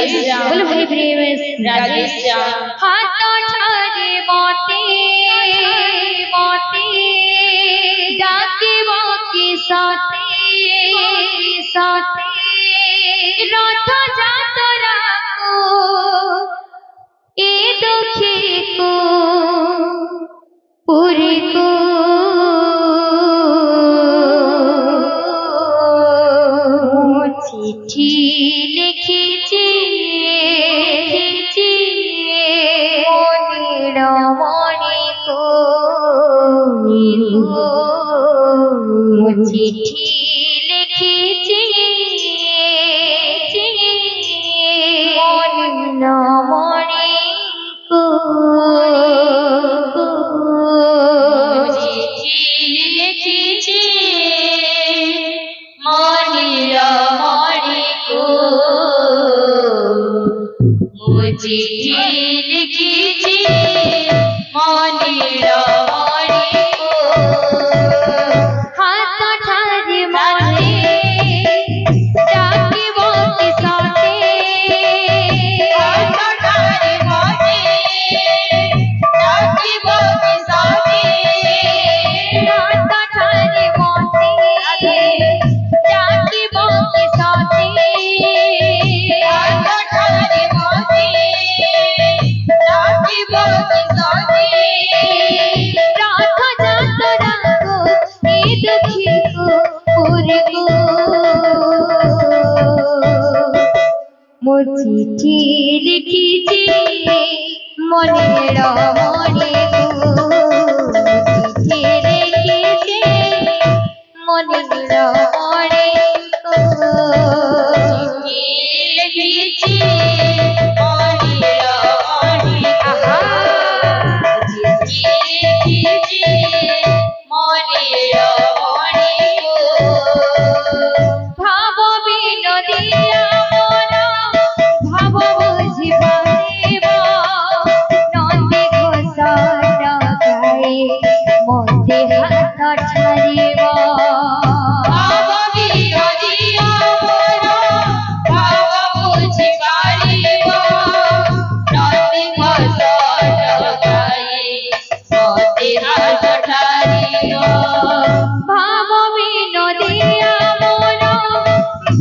बोलो भाई प्रेम हाथ ठारे मोती मोती डाके बाकी साथी साथी रथ जातरा को ए दुखी को पूरी को चिट्ठी लिखिছি মনিরমণি কো চিঠি লিখেছি মনিরমণি কো চিঠি লিখেছি মনিরমণি কো চিঠি লিখেছি মনিরমণি কো হাত ঠারে মাঝে ডাকিব কি সাথে হাত ঠারে মাঝে ডাকিব কি সাথে হাত ঠারে মাঝে ডাকিব কি সাথে হাত ঠারে মাঝে ডাকিব কি সাথে রাধ যাতরা কো এ দুঃখী কো পুরি কো মোর চিঠি লিখিছি মনিরমণি কো চিঠি লিখিছি মনিরমণি কো চিঠি লিখিছি মনিরমণি আহা চিঠি লিখিছি মনিরমণি কো ভাব বিনোদিয়া মন ভাব বুঝি পারিব নন্দী ঘোষ গায়ে মতে হাত ছাড়িব ভাব বিনোদিয়া মন ভাব বুঝি পারিব নন্দী ঘোষ গায়ে মতে হাত ছাড়িব ভাব বিনোদিয়া মন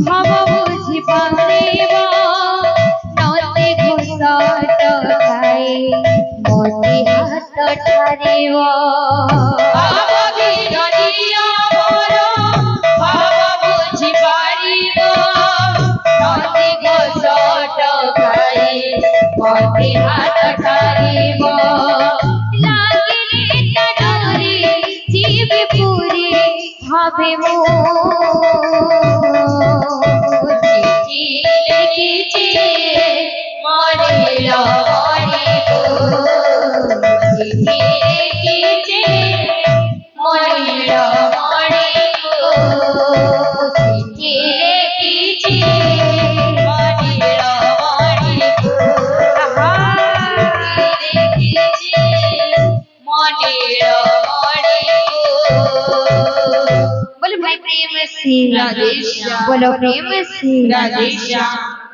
ভাব বুঝি পারিব নন্দী ঘোষ গায়ে মতে হাত ছাড়িব ভাব বিনোদিয়া মন ভাব বুঝি পারিব নন্দী ঘোষ গায়ে মতে হাত ছাড়িব লাগিলে তারে জীব পুরি ভাবে মো চিঠি লিখিছি মনিরমণি কো চিঠি লিখিছি মনিরমণি কো চিঠি লিখিছি মনিরমণি কো আহা চিঠি লিখিছি মনিরমণি কো बोलो भाई प्रेम से राधे श्याम बोलो प्रेम से राधे श्याम।